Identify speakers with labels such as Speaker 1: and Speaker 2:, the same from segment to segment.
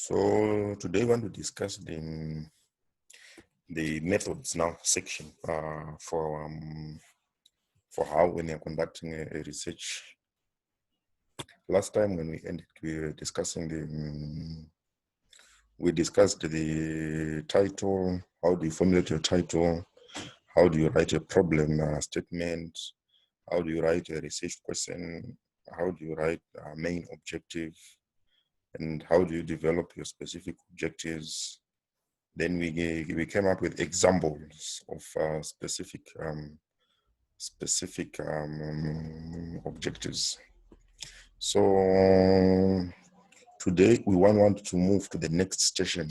Speaker 1: So today we want to discuss the methods now section for how when you're conducting a research. Last time when we ended, we were discussing we discussed the title. How do you formulate your title? How do you write a problem statement? How do you write a research question? How do you write a main objective? And how do you develop your specific objectives? Then we came up with examples of specific objectives. So today we want to move to the next section,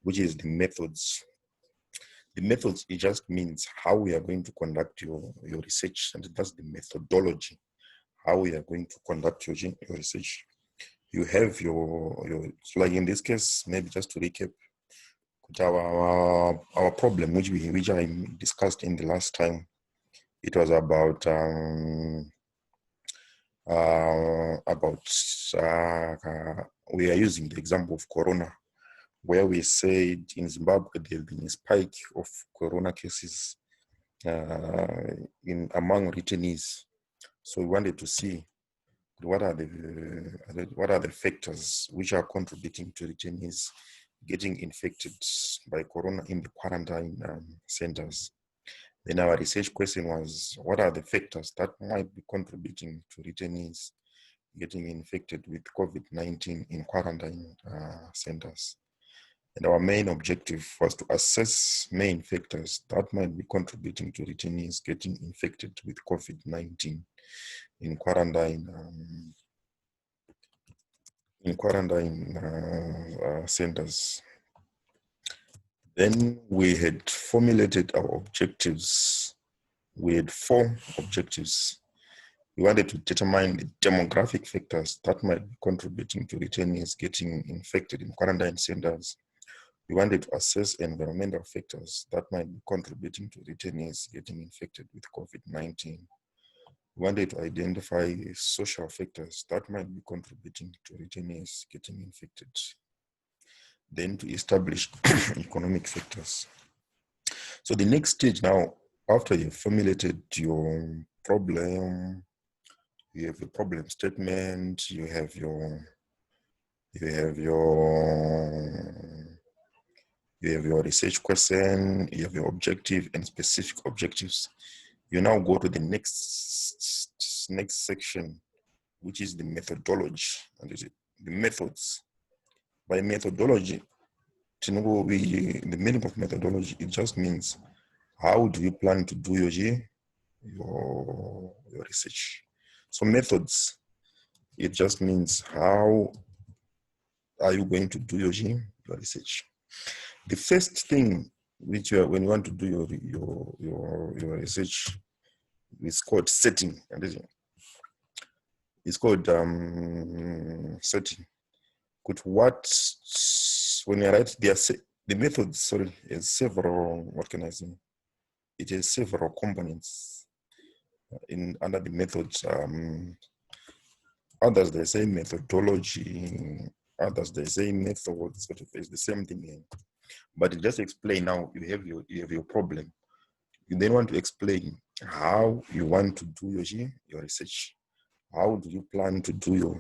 Speaker 1: which is the methods. The methods, it just means how we are going to conduct your research, and that's the methodology, how we are going to conduct your research. You have your like in this case, maybe just to recap, our problem, which I discussed in the last time, it was about we are using the example of corona, where we said in Zimbabwe there has been a spike of corona cases among returnees. So we wanted to see what are the factors which are contributing to returnees getting infected by corona in the quarantine centers. Then our research question was, what are the factors that might be contributing to returnees getting infected with COVID-19 in quarantine centers? And our main objective was to assess main factors that might be contributing to returnees getting infected with COVID-19 in quarantine centers. Then we had formulated our objectives. We had 4 objectives. We wanted to determine the demographic factors that might be contributing to returnees getting infected in quarantine centers. We wanted to assess environmental factors that might be contributing to returnees getting infected with COVID-19. We wanted to identify social factors that might be contributing to returnees getting infected. Then to establish economic factors. So the next stage now, after you've formulated your problem, you have a problem statement, you have your research question, you have your objective and specific objectives. You now go to the next section, which is the methodology, and the methods. By methodology, the meaning of methodology, it just means how do you plan to do your research. So methods, it just means how are you going to do your research. The first thing which when you want to do your research is called setting. It's called setting. When you write the method, has several, what can I say? It has several components under the methods. Others they say methodology, others they say methods. It's the same thing here. But just explain now. You have your problem. You then want to explain how you want to do your research. How do you plan to do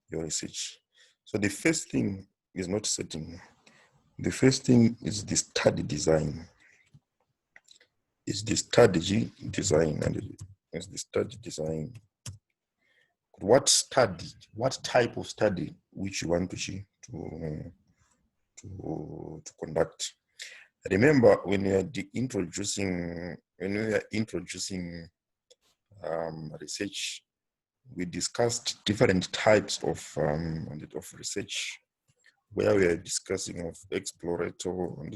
Speaker 1: your research? So the first thing is not setting. The first thing is the study design. It's the strategy design, and it's the study design. What type of study which you want to conduct? Remember, when we are introducing research, we discussed different types of research, where we are discussing of exploratory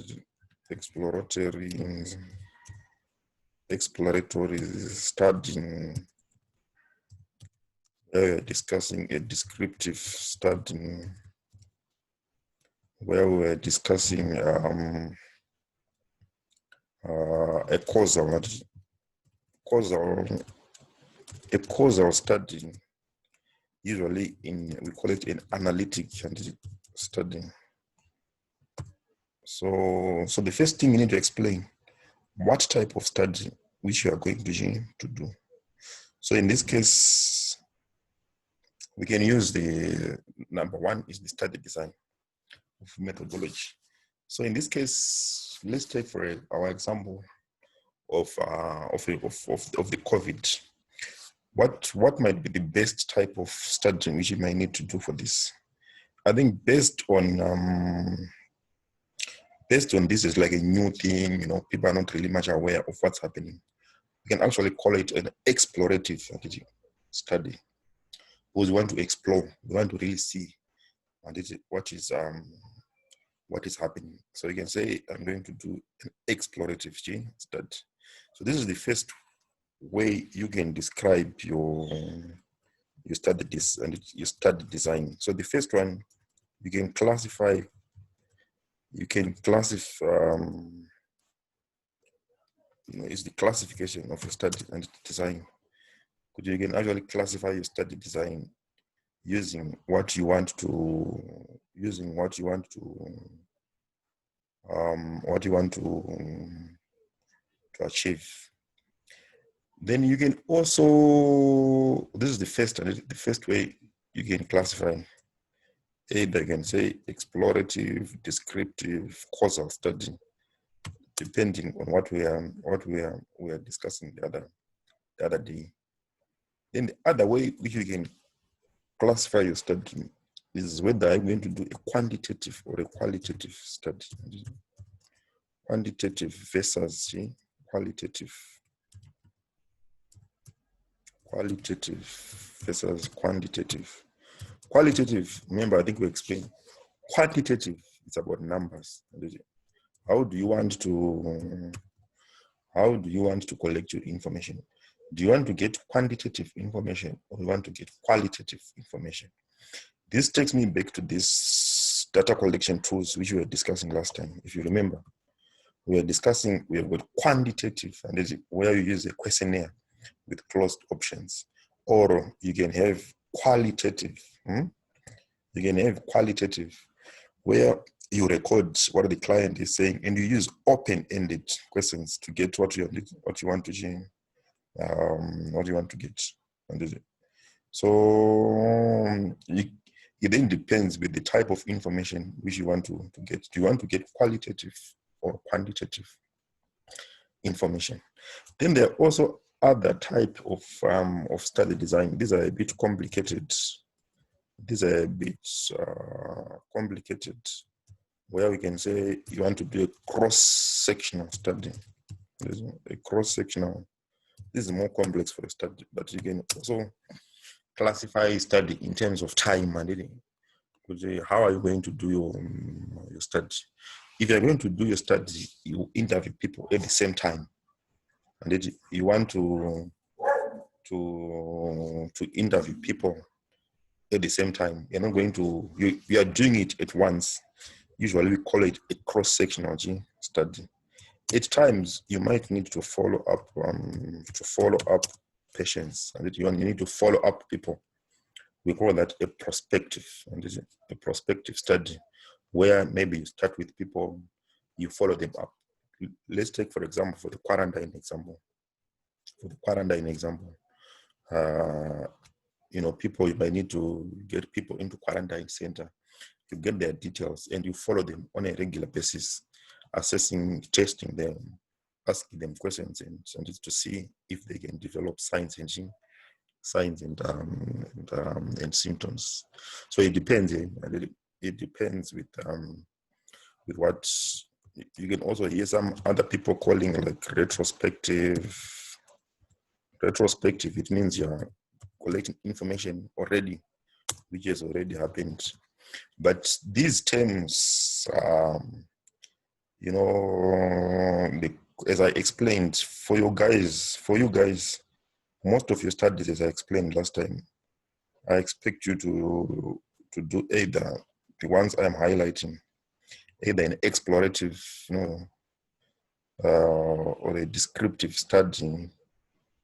Speaker 1: study, where we are discussing a descriptive study, where we are discussing a causal study, Usually we call it an analytic study. So the first thing you need to explain what type of study which you are going to do. So in this case, we can use the number one is the study design of methodology. So in this case, let's take for our example of the COVID. What might be the best type of study which you might need to do for this? I think based on this is like a new thing, you know, people are not really much aware of what's happening. You can actually call it an explorative study, because you want to explore, you want to really see what is happening. So you can say, I'm going to do an explorative study. So this is the first way you can describe your study design. So the first one, you can classify. Is the classification of your study and design. You can actually classify your study design using what you want to achieve. Then you can also, this is the first way you can classify. Either you can say explorative, descriptive, causal study, depending on what we are discussing the other day. Then the other way which you can classify your study is whether I'm going to do a quantitative or a qualitative study. Quantitative versus qualitative. Qualitative versus quantitative. Qualitative, remember, I think we explained. Quantitative, it's about numbers. How do you want to collect your information? Do you want to get quantitative information or you want to get qualitative information? This takes me back to this data collection tools which we were discussing last time. If you remember, we have got quantitative, and this is where you use a questionnaire with closed options, or you can have qualitative. You can have qualitative, where you record what the client is saying, and you use open-ended questions to get what you want to get. So it then depends with the type of information which you want to get. Do you want to get qualitative or quantitative information? Then there are also other type of study design. These are a bit complicated. Where we can say you want to do a cross-sectional study. A cross-sectional. This is more complex for a study, but you can also classify a study in terms of time and how are you going to do your study? If you're going to do your study, you interview people at the same time, and you want to interview people at the same time. You're not going to. You are doing it at once. Usually, we call it a cross-sectional study. At times, you might need to follow up patients, and you need to follow up people. We call that a prospective, and this is a prospective study, where maybe you start with people, you follow them up. Let's take, for example, for the quarantine example. People, you might need to get people into quarantine center. You get their details and you follow them on a regular basis, assessing, testing them, asking them questions, and to see if they can develop signs and symptoms. So it depends. It depends with what you can also hear some other people calling like retrospective. Retrospective, it means you're collecting information already, which has already happened. But these terms, as I explained, for you guys, most of your studies, as I explained last time, I expect you to do either the ones I'm highlighting, either an explorative, or a descriptive study.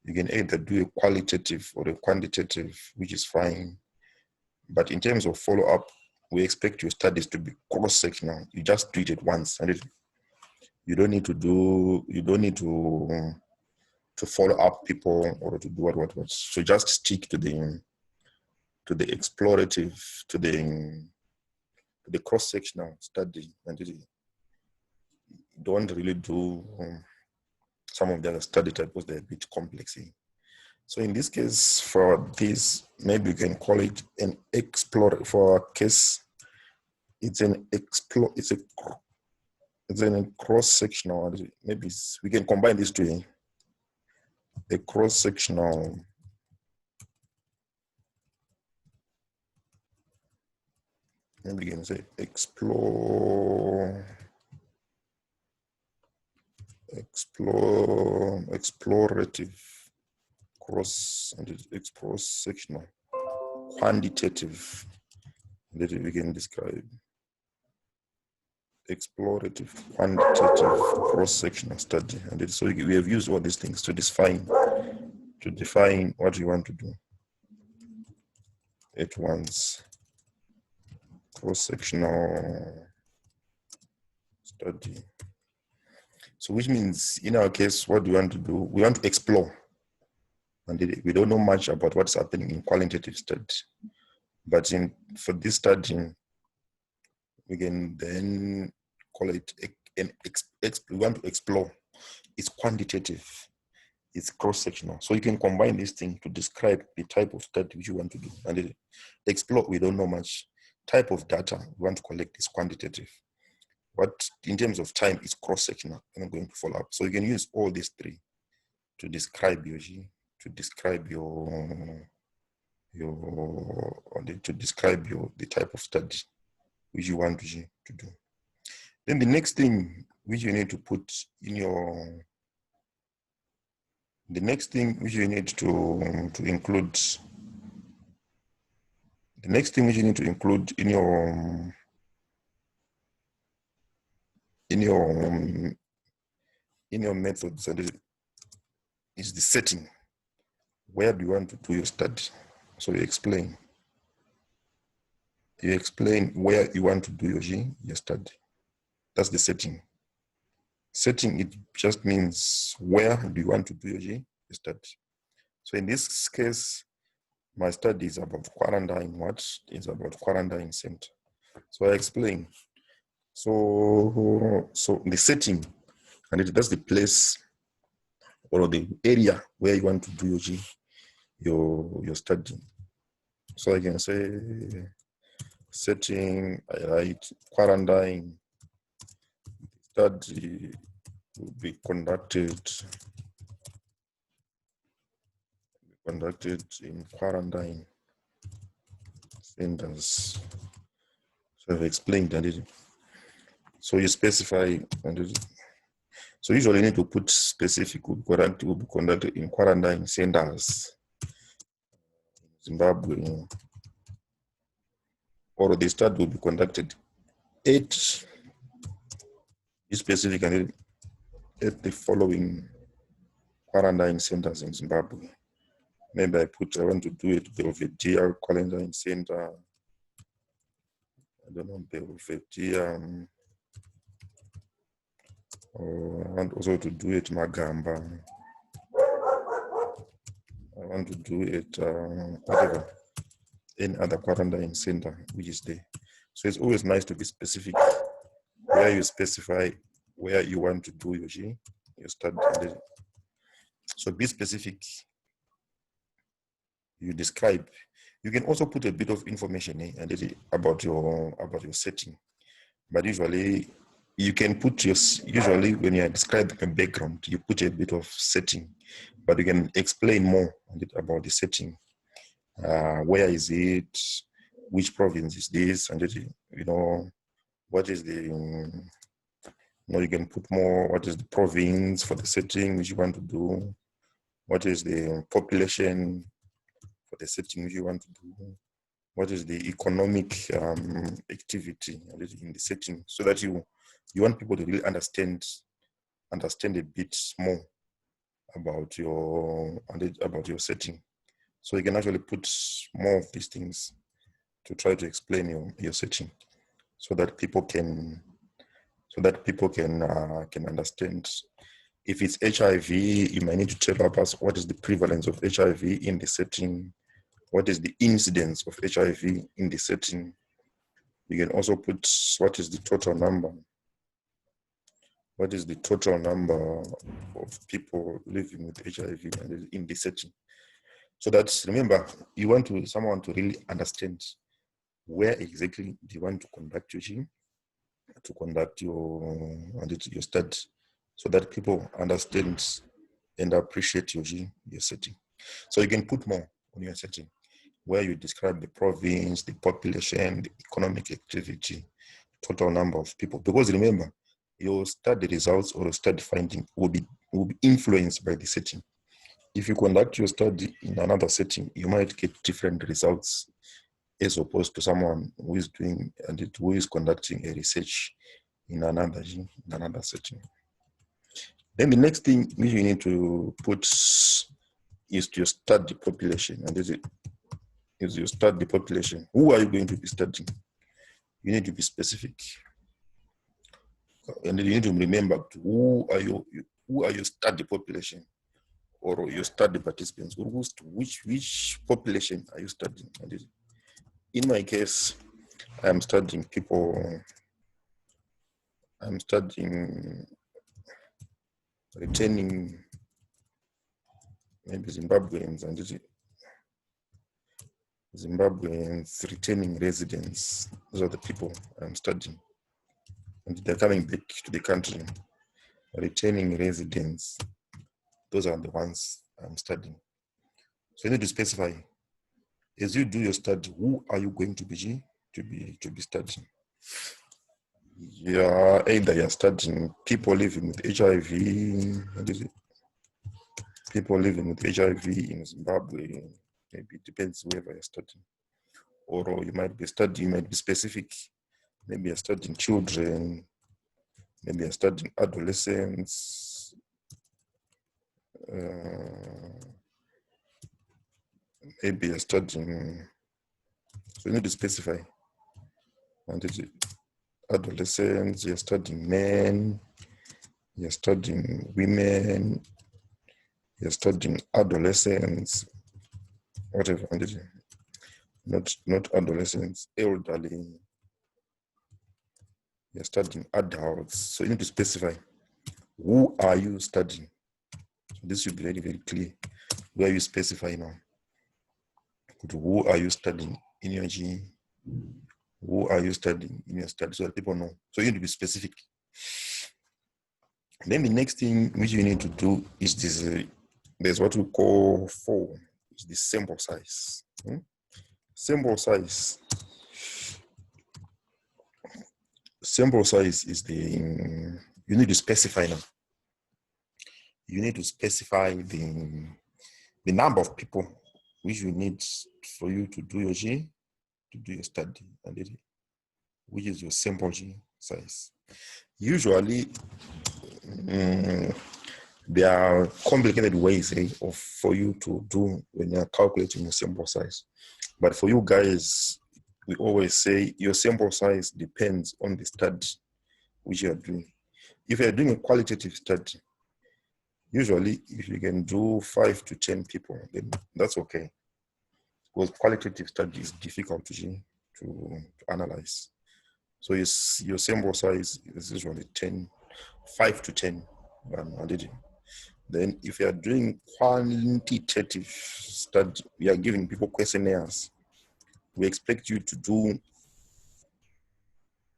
Speaker 1: You can either do a qualitative or a quantitative, which is fine. But in terms of follow-up, we expect your studies to be cross-sectional. You just do it once, and you don't need to follow up people or to do what. So just stick to the explorative, to the cross-sectional study, and don't really do some of the other study types because they're a bit complex. So in this case, for this, maybe you can call it an explore. For our case, it's a cross-sectional. Maybe we can combine these two. A cross-sectional maybe you can say explorative cross-sectional quantitative that we can describe explorative quantitative cross-sectional study. And so we have used all these things to define what we want to do at once. Cross-sectional study. So which means in our case, what do we want to do? We want to explore. And we don't know much about what's happening in qualitative study. But for this study, we can then call it we want to explore. It's quantitative. It's cross-sectional. So you can combine this thing to describe the type of study which you want to do. And explore, we don't know much. Type of data we want to collect is quantitative. But in terms of time, it's cross-sectional. I'm going to follow up. So you can use all these three to describe the type of study which you want to do. Then the next thing which you need to put in your the next thing which you need to include in your methods is the setting. Where do you want to do your study? So you explain where you want to do your study. That's the setting. Setting, it just means where do you want to do your study. So in this case, my study is about quarantine. What is about quarantine center? So I explain. So the setting, and that's the place or the area where you want to do your study. So I can say setting, I write quarantine. Study will be conducted in quarantine centers. So I've explained that. So you specify, so usually you need to put specific will be conducted in quarantine centers in Zimbabwe, or the study will be conducted at specific and at the following quarantine centers in Zimbabwe. Maybe I want to do it Belvedere Quarantine Center. I don't know, Belvedere. Or I want also to do it Magamba. I want to do it whatever, any other quarantine center which is there. So it's always nice to be specific where you specify where you want to do your study. So be specific. You describe. You can also put a bit of information about your setting, but usually you can put usually when you are describing a background, you put a bit of setting, but you can explain more about the setting. Where is it? Which province is this? And what is the you can put more. What is the province for the setting which you want to do? What is the population for the setting which you want to do? What is the economic activity in the setting? So that you want people to really understand a bit more about your setting. So you can actually put more of these things to try to explain your setting so that people can understand. If it's HIV, you might need to tell us what is the prevalence of HIV in the setting, what is the incidence of HIV in the setting. You can also put what is the total number. What is the total number of people living with HIV in the setting? So that, remember, you want someone to really understand where exactly do you want to conduct your gene, to conduct your study, so that people understand and appreciate your setting. So you can put more on your setting, where you describe the province, the population, the economic activity, total number of people. Because remember, your study results or study finding will be influenced by the setting. If you conduct your study in another setting, you might get different results as opposed to someone who is conducting a research in another setting. Then the next thing you need to put is to study population, and is you study population. Who are you going to be studying? You need to be specific, and you need to remember who are your study population, or your study participants. Which population are you studying? And in my case, I'm studying people. I'm studying returning, maybe Zimbabweans, and Zimbabweans returning residents. Those are the people I'm studying, and they're coming back to the country. Returning residents, those are the ones I'm studying. So you need to specify, as you do your study, who are you going to be studying? Yeah, either you're studying people living with HIV, people living with HIV in Zimbabwe, maybe it depends wherever you're studying. Or you might be specific. Maybe you're studying children, maybe you're studying adolescents, maybe you're studying, so you need to specify. And adolescents, you're studying men, you're studying women, you're studying adolescents, whatever. Not adolescents, elderly, you're studying adults. So you need to specify, who are you studying? So this should be very, very clear. Where you specify now. Who are you studying in your G? Who are you studying in your study? So that people know. So you need to be specific. And then the next thing which you need to do is this. There's what we call is the sample size. Sample size. Sample size is you need to specify now. You need to specify the number of people which you need for you to do your G, to do your study, and which is your sample G size. Usually, there are complicated ways for you to do when you're calculating your sample size. But for you guys, we always say your sample size depends on the study which you are doing. If you're doing a qualitative study, usually if you can do 5 to 10 people, then that's okay. Because qualitative study is difficult to analyze. So your sample size is usually 5 to 10. Then if you are doing quantitative study, we are giving people questionnaires. We expect you to do,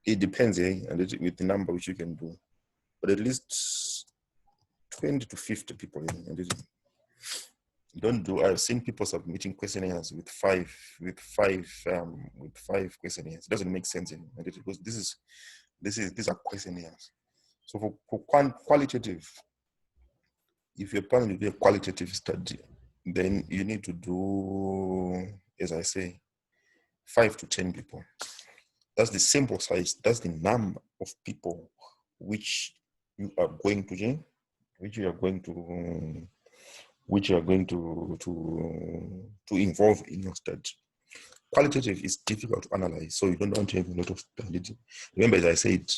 Speaker 1: it depends with the number which you can do, but at least 20 to 50 people. Don't do, I've seen people submitting questionnaires with five questionnaires. It doesn't make sense because these are questionnaires. So for qualitative, if you're planning to do a qualitative study, then you need to do, as I say, 5 to 10 people. That's the sample size. That's the number of people which you are going to involve in your study. Qualitative is difficult to analyze, so you don't want to have a lot of validity. Remember, as I said,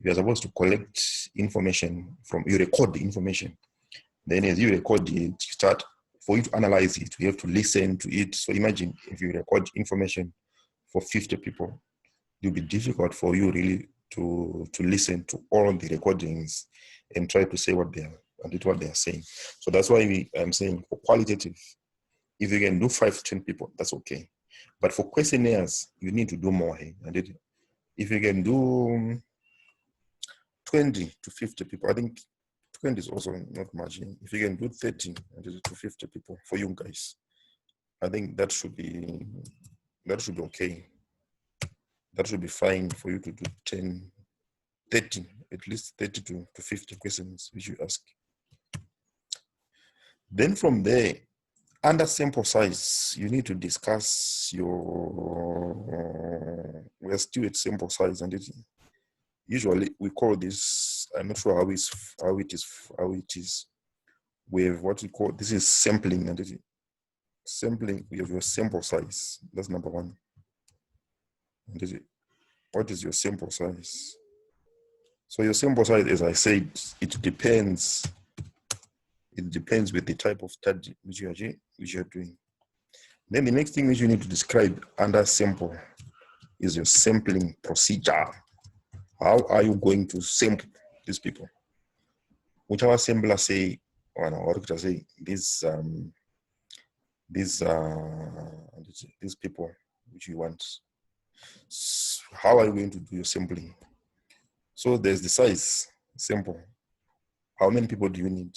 Speaker 1: you are supposed to collect information from, you record the information. Then as you record it, you start, for you to analyze it, you have to listen to it. So imagine if you record information for 50 people, it will be difficult for you really to listen to all the recordings and try to say what they are saying. So that's why I'm saying for qualitative, if you can do 5 to 10 people, that's okay. But for questionnaires, you need to do more. And if you can do 20 to 50 people, I think 20 is also not much. If you can do 30 to 50 people for you guys, I think that should be okay. That should be fine for you to do 10, 30, at least 30 to 50 questions which you ask. Then from there, under sample size, you need to discuss we're still at sample size, and usually we call this, I'm not sure how it is. We have what we call, this is sampling, and sampling, we have your sample size. That's number one. And what is your sample size? So your sample size, as I said, it depends with the type of study which you are doing. Then the next thing which you need to describe under sample is your sampling procedure. How are you going to sample these people? Which our sampler say, these people which you want. How are you going to do your sampling? So there's the size, sample. How many people do you need?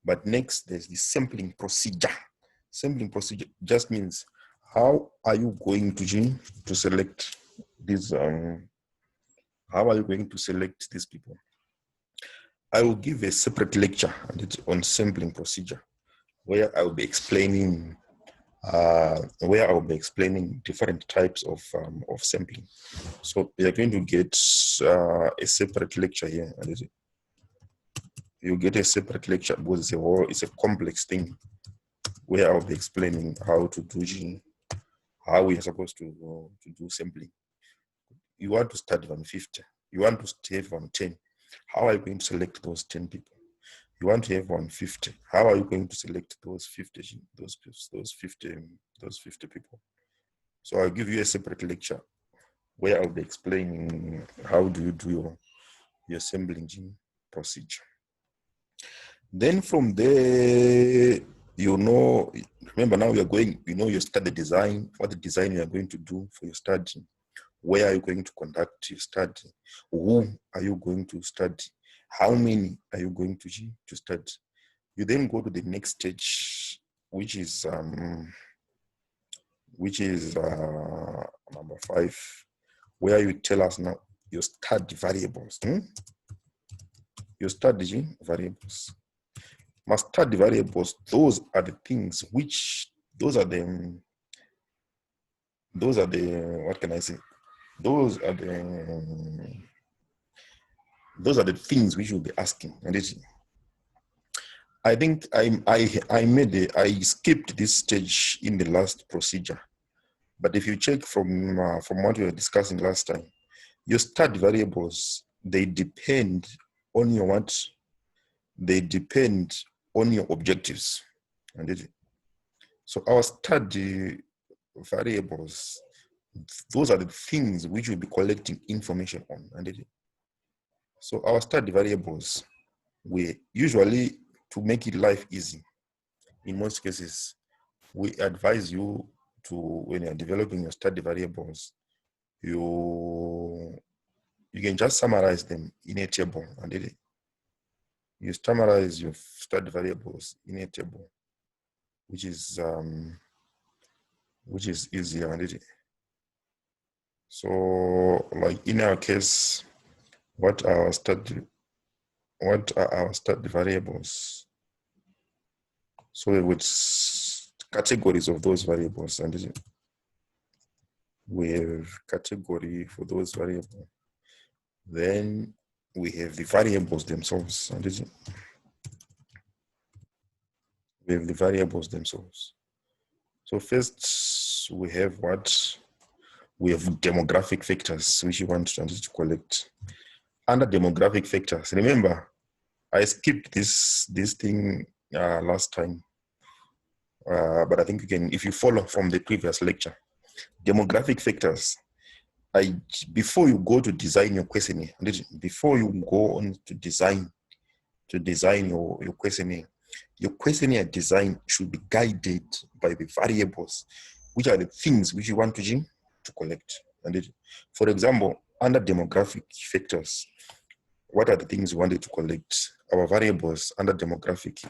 Speaker 1: But next, there's the sampling procedure. Sampling procedure just means, how are you going to select these? How are you going to select these people? I will give a separate lecture on sampling procedure, where I will be explaining different types of sampling. So we are going to get a separate lecture here. You get a separate lecture because it's a complex thing, where I'll be explaining how we are supposed to do sampling. You want to start from 50. You want to start from 10. How are you going to select those 10 people? You want to have 150. How are you going to select those 50 people? So I'll give you a separate lecture where I'll be explaining how do you do your sampling procedure. Then from there, remember now your study design, what the design you are going to do for your study. Where are you going to conduct your study? Who are you going to study? How many are you going to study? You then go to the next stage, which is number 5, where you tell us now your study variables. Your study variables. My study variables, those are the things those are the, what can I say? Those are the things we should be asking. And I think I skipped this stage in the last procedure. But if you check from what we were discussing last time, your study variables, they depend on your what? They depend on your objectives. And so our study variables, those are the things which we'll be collecting information on. And so our study variables, we usually, to make it life easy, in most cases, we advise you to, when you're developing your study variables, you can just summarize them in a table. And you summarize your study variables in a table, which is easier. And so, like in our case, what are our study variables? So with categories of those variables, and we have category for those variables. Then we have the variables themselves, and we have the variables themselves. So first, we have what? We have demographic factors, which you want to collect. Under demographic factors, remember, I skipped this thing last time, but I think you can, if you follow from the previous lecture. Demographic factors, before you go to design your questionnaire, before you go on to design your questionnaire design should be guided by the variables, which are the things which you want to collect. And for example, under demographic factors, what are the things we wanted to collect? Our variables under demographic,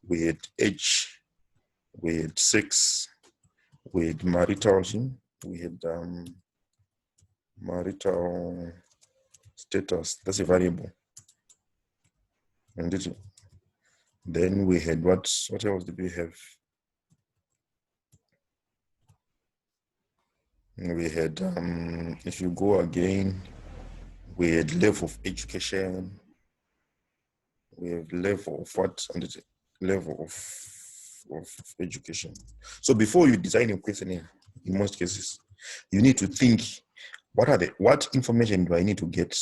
Speaker 1: we had age, we had sex, we had marital, we had marital status. That's a variable. And then we had what else did we have? We had, if you go again, we had level of education, we have level of what, and level of education. So before you design your questionnaire, in most cases, you need to think, what information do I need to get?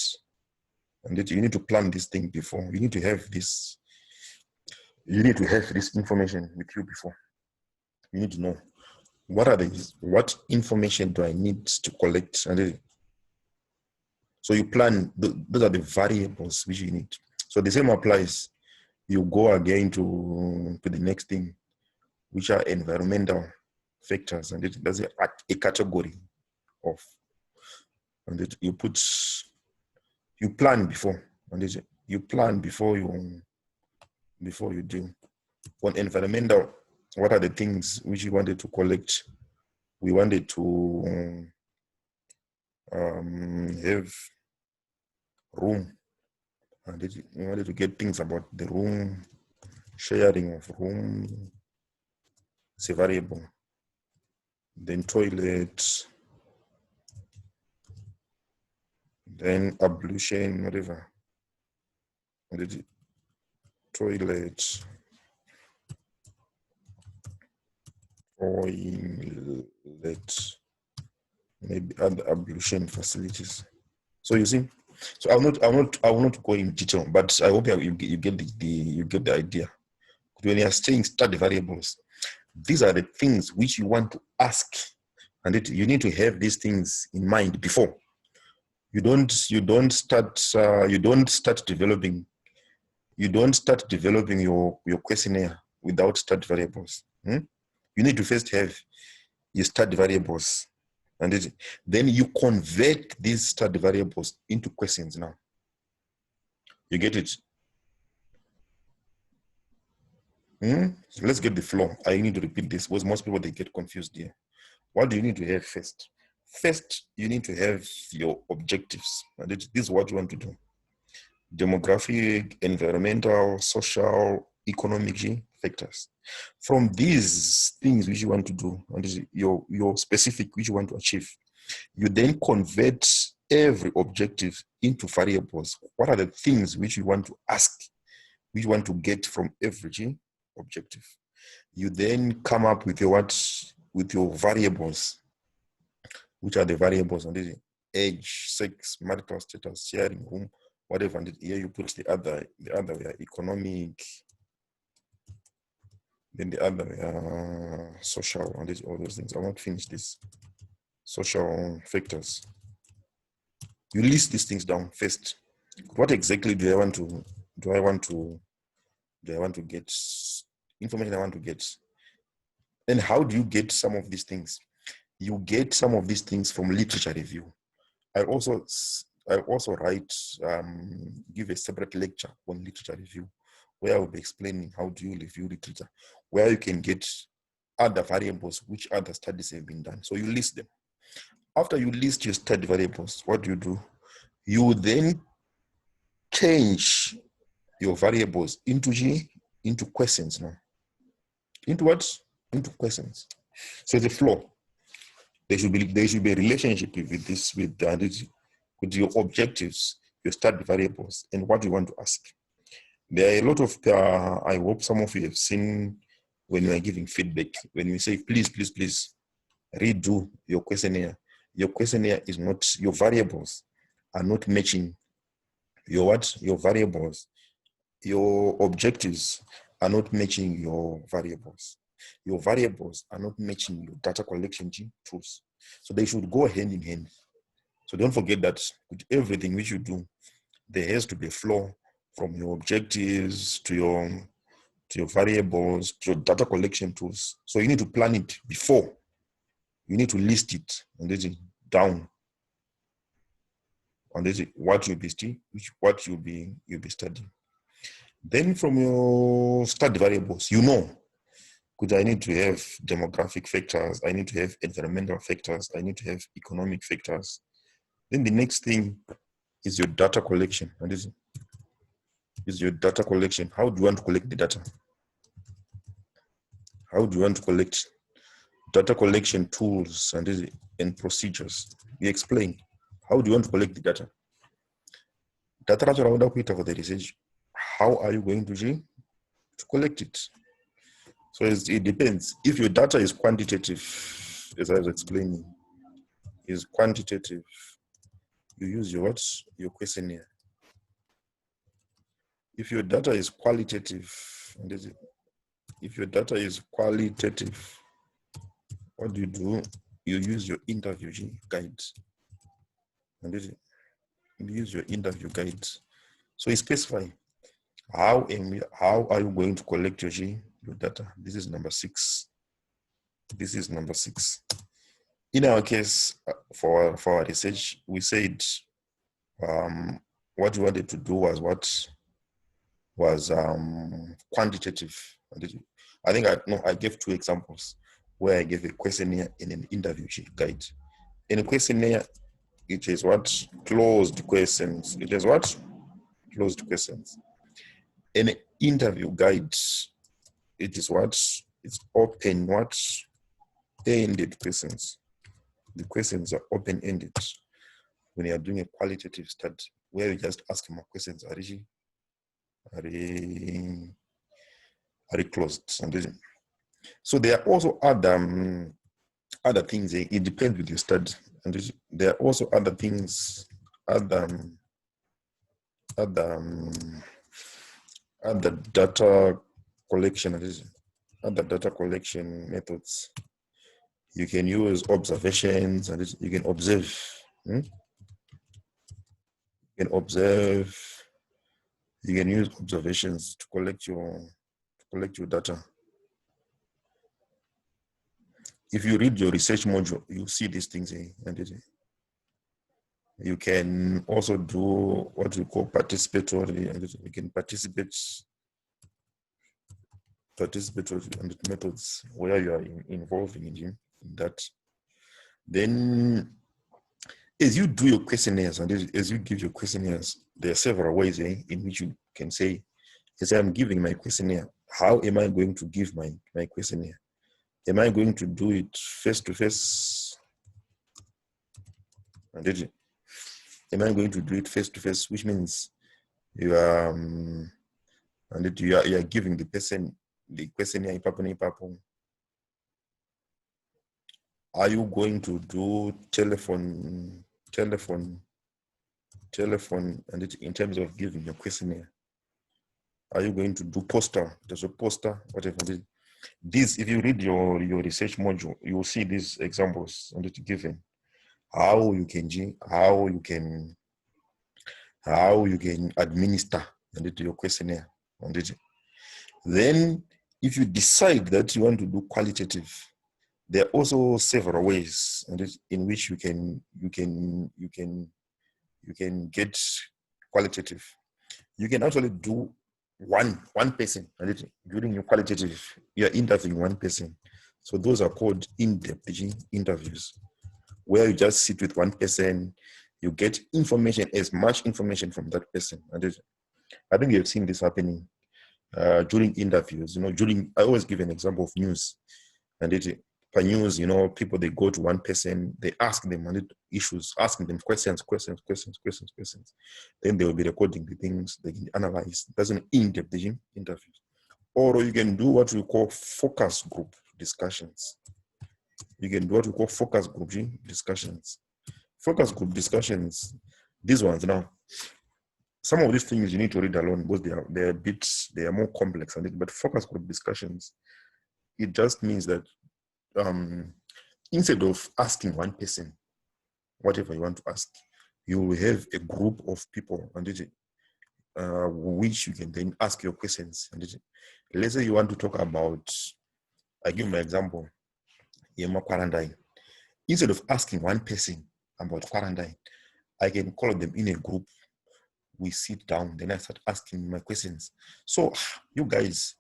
Speaker 1: And you need to plan this thing before. You need to have this. You need to have this information with you before. You need to know what information do I need to collect? And so you plan, those are the variables which you need. So the same applies. You go again to the next thing, which are environmental factors, and that's a category of, and you plan before, and you plan before you do. On environmental, what are the things which you wanted to collect? We wanted to have room, and we wanted to get things about the room, sharing of room, it's a variable. Then toilet, then ablution, whatever. Toilet, maybe other ablution facilities. So you see, so I will not go in detail, but I hope you get the idea. When you are saying start variables, these are the things which you want to ask, and you need to have these things in mind before. You don't start developing your questionnaire without start variables. You need to first have your start variables, and then you convert these start variables into questions. Now you get it. So let's get the flow. I need to repeat this because most people, they get confused here. What do you need to have first? First, you need to have your objectives. And this is what you want to do. Demographic, environmental, social, economic factors. From these things which you want to do, and your specific which you want to achieve, you then convert every objective into variables. What are the things which you want to ask, which you want to get from every objective? You then come up with your variables. Which are the variables? And age, sex, marital status, sharing room, whatever. And here you put the other way, economic. Then the other way, social, and all those things. I won't finish this. Social factors. You list these things down first. What exactly do I want to get? Information I want to get. And how do you get some of these things? You get some of these things from literature review. I also give a separate lecture on literature review, where I will be explaining how do you review literature, where you can get other variables, which other studies have been done. So you list them. After you list your study variables, what do? You then change your variables into questions now. Into what? Into questions. So the flow. There should be a relationship with your objectives, your study variables, and what you want to ask. There are a lot of, I hope some of you have seen when you are giving feedback, when you say, please, redo your questionnaire. Your questionnaire is not, your variables are not matching your what? Your variables. Your objectives are not matching your variables. Your variables are not matching your data collection tools. So they should go hand in hand. So don't forget that with everything which you do, there has to be a flow from your objectives to your variables, to your data collection tools. So you need to plan it before. You need to list it and list it down. And this is what you'll be studying. Then from your study variables, you know, because I need to have demographic factors, I need to have environmental factors, I need to have economic factors. Then the next thing is your data collection. And this is your data collection. How do you want to collect the data? How do you want to collect data collection tools and procedures? We explain. How do you want to collect the data? Data for the research. How are you going to collect it? So it depends. If your data is quantitative, as I was explaining, is quantitative, you use your questionnaire. If your data is qualitative, if your data is qualitative, what do? You use your interview guide. And you use your interview guide. So you specify how are you going to collect your data. This is number 6. This is number 6. In our case, for our research, we said what we wanted to do was quantitative. I think I gave 2 examples where I gave a questionnaire and an interview guide. In a questionnaire, it is what? Closed questions. It is what? Closed questions. In an interview guide, it is what? It's open what? Ended questions. The questions are open-ended. When you are doing a qualitative study, where you just ask more questions, are they closed? So there are also other things. It depends with your study, and there are also other things, other data collection, other data collection methods. You can use observations, and you can observe. You can observe. You can use observations to collect your data. If you read your research module, you see these things, and you can also do what we call participatory, and you can participatory methods where you are involved in that. Then, as you do your questionnaires and as you give your questionnaires, there are several ways in which you can say, as I'm giving my questionnaire, how am I going to give my questionnaire? Am I going to do it face-to-face? Am I going to do it face-to-face, which means you are giving the person the questionnaire. Are you going to do telephone, and in terms of giving your questionnaire? Are you going to do poster? There's a poster, whatever. This, if you read your research module, you will see these examples and it's given how you can administer your questionnaire. Then, if you decide that you want to do qualitative, there are also several ways in which you can get qualitative. You can actually do one person during your qualitative. You are interviewing one person, so those are called in-depth interviews, where you just sit with one person, you get information, as much information from that person. I think you've seen this happening during interviews. I always give an example of news, and for news, people, they go to one person, they ask them issues, asking them questions. Then they will be recording the things, they can analyze. That's an in-depth interview. Or you can do what we call focus group discussions. You can do what we call focus group discussions. Focus group discussions, these ones now, some of these things you need to read alone because they are more complex. But focus group discussions, it just means that instead of asking one person whatever you want to ask, you will have a group of people which you can then ask your questions. Let's say you want to talk about, I give my example, quarantine. Instead of asking one person about quarantine, I can call them in a group. We sit down, then I start asking my questions. So, you guys,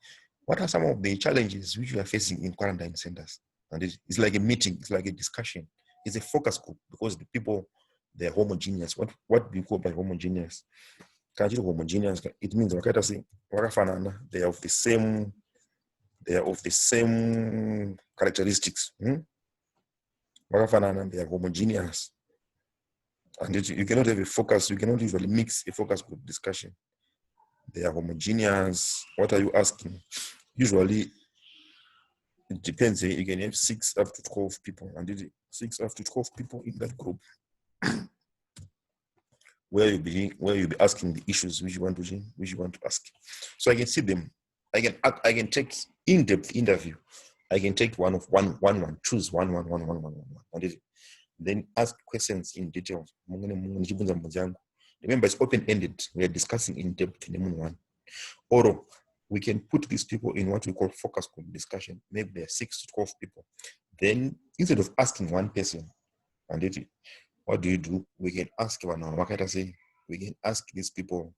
Speaker 1: what are some of the challenges which you are facing in quarantine centers? And it's like a meeting, it's like a discussion. It's a focus group because the people, they're homogeneous. What do you call by homogeneous? Homogeneous, it means they are of the same characteristics. They are homogeneous. And you cannot have a focus, you cannot usually mix a focus group discussion. They are homogeneous. What are you asking? Usually, it depends. You can have 6 up to 12 people, and 6 up to 12 people in that group, where you'll be asking the issues which you want to ask. So I can see them. I can take in-depth interview. I can take choose one, and then ask questions in detail. Remember, it's open-ended. We are discussing in depth in one. Or we can put these people in what we call focus group discussion. Maybe there are 6 to 12 people. Then instead of asking one person, and what do? We can ask one. What can I say? We can ask these people.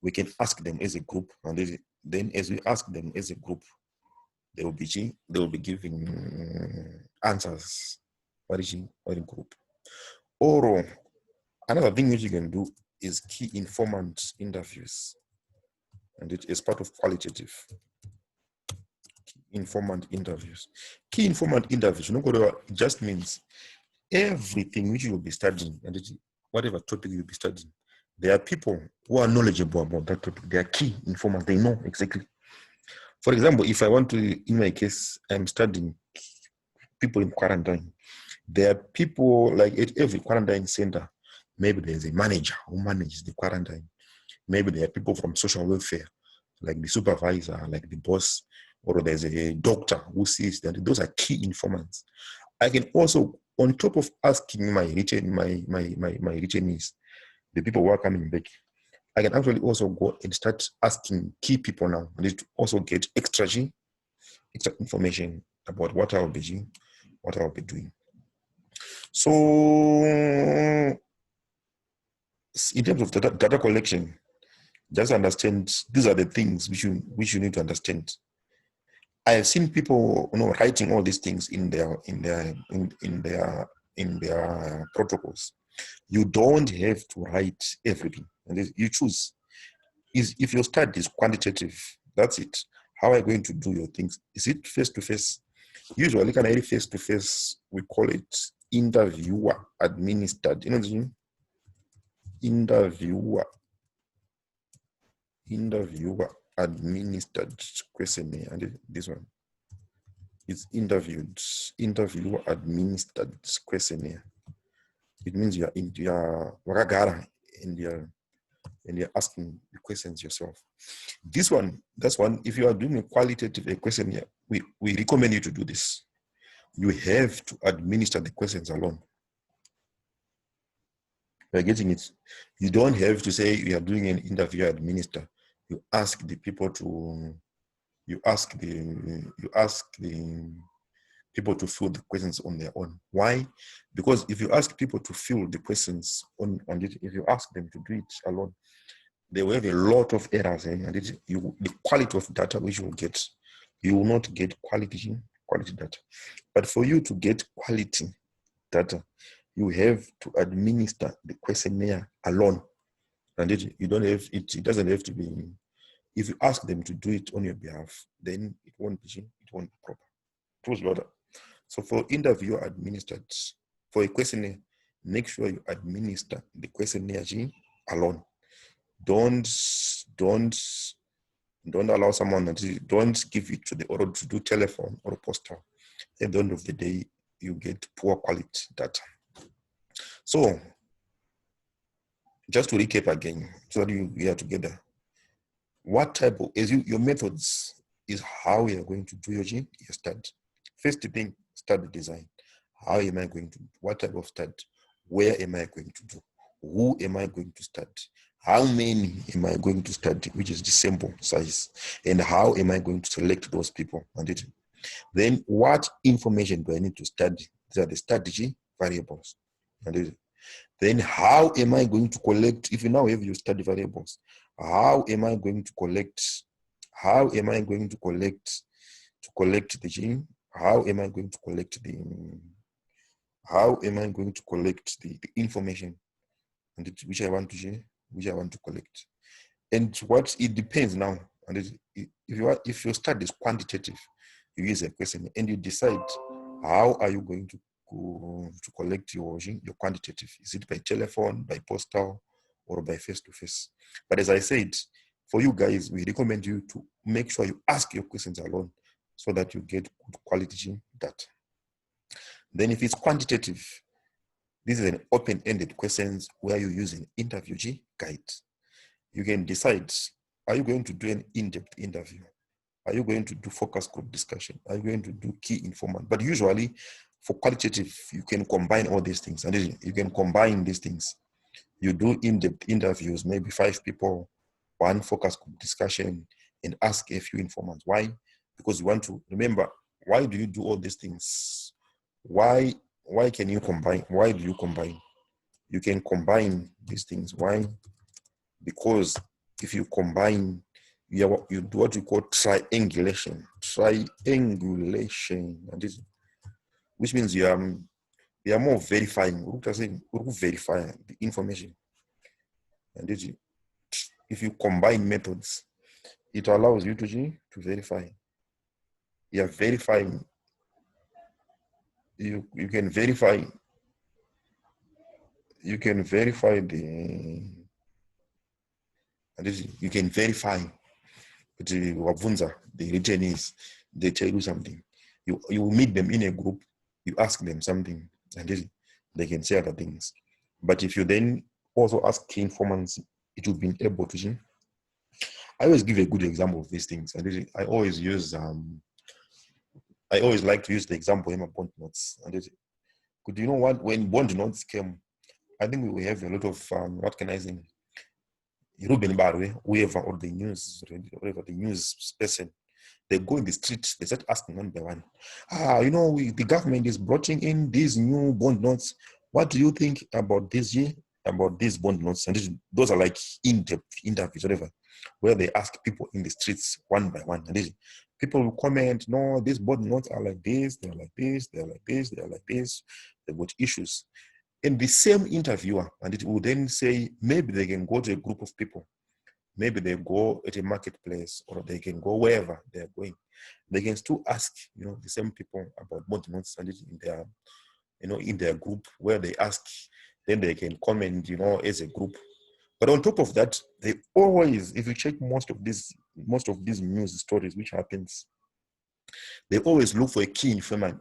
Speaker 1: We can ask them as a group, and then as we ask them as a group, they will be giving answers. What is in group? Or another thing which you can do is key informant interviews, and it is part of qualitative. Key informant interviews, it just means everything which you will be studying, and whatever topic you'll be studying, there are people who are knowledgeable about that topic. They are key informants. They know exactly. For example, if I want to, in my case, I'm studying people in quarantine. There are people like at every quarantine center. Maybe there's a manager who manages the quarantine. Maybe there are people from social welfare, like the supervisor, like the boss, or there's a doctor who sees that. Those are key informants. I can also, on top of asking my returnees, the people who are coming back, I can actually also go and start asking key people now, and also get extra information about what I'll be doing. So, in terms of data collection, just understand these are the things which you need to understand. I have seen people, writing all these things in their protocols. You don't have to write everything, and you choose. If your study is quantitative, that's it. How are you going to do your things? Is it face-to-face? Usually, can I face-to-face? We call it interviewer administered. You know what I mean? Interviewer administered questionnaire, and this one is interviewer administered questionnaire. It means you're wakagara and you're asking the questions yourself. That's one. If you are doing a qualitative questionnaire, we recommend you to do this. You have to administer the questions alone. You're getting it. You don't have to say you are doing an interview administer. You ask the people to. You ask the people to fill the questions on their own. Why? Because if you ask people to fill the questions on it, if you ask them to do it alone, they will have a lot of errors, and the quality of data which you will get, you will not get quality data. But for you to get quality data, you have to administer the questionnaire alone, and you don't have it. It doesn't have to be. If you ask them to do it on your behalf, then it won't be proper. It was better. So for interview administered, for a questionnaire, make sure you administer the questionnaire alone. Don't Don't allow someone don't give it to the or to do telephone or postal. At the end of the day, you get poor quality data. So just to recap again, so that we are together. What type of your methods is how we are going to do your study. First thing, study design. How am I going to, what type of study? Where am I going to do? Who am I going to study? How many am I going to study, which is the sample size? And how am I going to select those people? And then what information do I need to study? These are the strategy variables. And then how am I going to collect, if you now have your study variables, how am I going to collect, how am I going to collect the gene? How am I going to collect the, how am I going to collect the information and which I want to collect? And what it depends now. And if your study is quantitative, you use a question and you decide how are you going to collect your quantitative. Is it by telephone, by postal, or by face-to-face? But as I said, for you guys, we recommend you to make sure you ask your questions alone so that you get good quality data. Then if it's quantitative, this is an open-ended questions where you use an interview guide. You can decide, are you going to do an in-depth interview? Are you going to do focus group discussion? Are you going to do key informant? But usually for qualitative, you can combine all these things. And you can combine these things. You do in-depth interviews, maybe 5 people, 1 focus group discussion, and ask a few informants. Why? Because you want to remember, why do you do all these things? Why can you combine? Why do you combine? You can combine these things. Why? Because if you combine, you do what we call triangulation. Triangulation, which means you are more verifying. Verify the information. And if you combine methods, it allows you to verify. You are verifying. You can verify. You can verify the. And you can verify the returnees. They tell you something. You meet them in a group. You ask them something, and they can say other things. But if you then also ask key informants, it will be able to. I always give a good example of these things, and I always use. I always like to use the example in my bond notes. And could you know what? When bond notes came, I think we have a lot of what can I say? Ruben Barwe, whoever, or the news, whatever the news person, they go in the streets, they start asking one by one. The government is bringing in these new bond notes. What do you think about this year, about these bond notes? And those are like in-depth interviews, whatever, where they ask people in the streets one by one. And people will comment, no, these bond notes are like this, they're like this, they're like this, they're like this, they've got issues. And the same interviewer, and it will then say, maybe they can go to a group of people. Maybe they go at a marketplace, or they can go wherever they're going. They can still ask, the same people about bond notes and in their group where they ask, then they can comment, as a group. But on top of that, they always, if you check most of these news stories which happens, they always look for a key informant.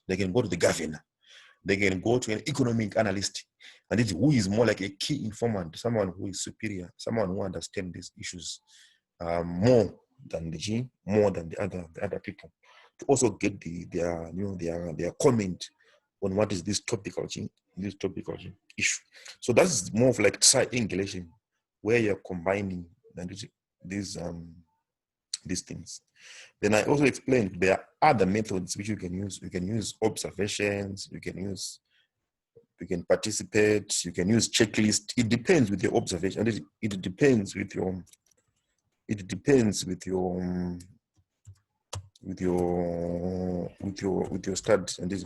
Speaker 1: They can go to the governor. They can go to an economic analyst, and who is more like a key informant, someone who is superior, someone who understands these issues more than the other people, to also get their comment on what is this topical issue. So that's more of like triangulation, where you're combining these things. Then I also explained there are other methods which you can use. You can use observations, you can participate, you can use checklist. It depends with your observation. It depends with your study. And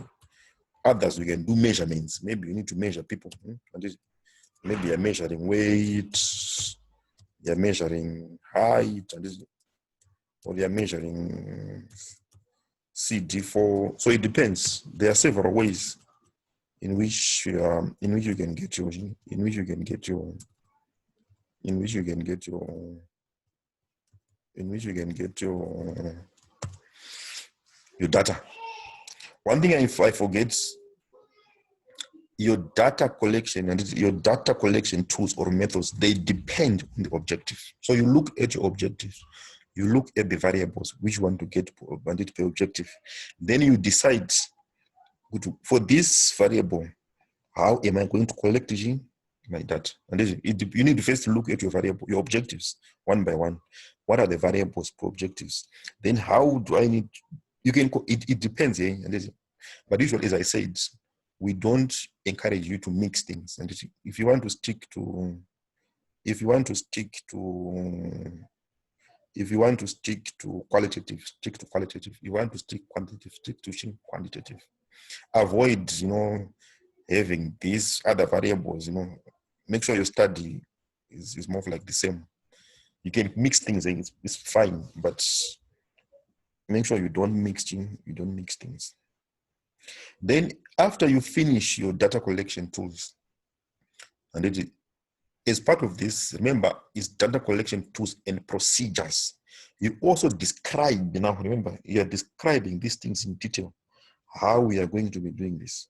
Speaker 1: others, you can do measurements. Maybe you need to measure people. And maybe you're measuring weight, you're measuring height, or you're measuring CD4. So it depends. There are several ways in which you can get your in which you can get your data. One thing I forget, your data collection and your data collection tools or methods, they depend on the objective. So you look at your objective, you look at the variables, which one to get per objective. Then you decide for this variable, how am I going to collect my data? And you need to first look at your variable, your objectives one by one. What are the variables per objectives? Then how do I need? You can. It depends, eh? But usually, as I said, we don't encourage you to mix things. And if you want to stick to qualitative, stick to qualitative. If you want to stick quantitative, stick to quantitative. Avoid, having these other variables, make sure your study is more like the same. You can mix things, and it's fine, but make sure you don't mix things. Then after you finish your data collection tools, and as part of this, remember, is data collection tools and procedures. You also describe, remember, you are describing these things in detail. How we are going to be doing this.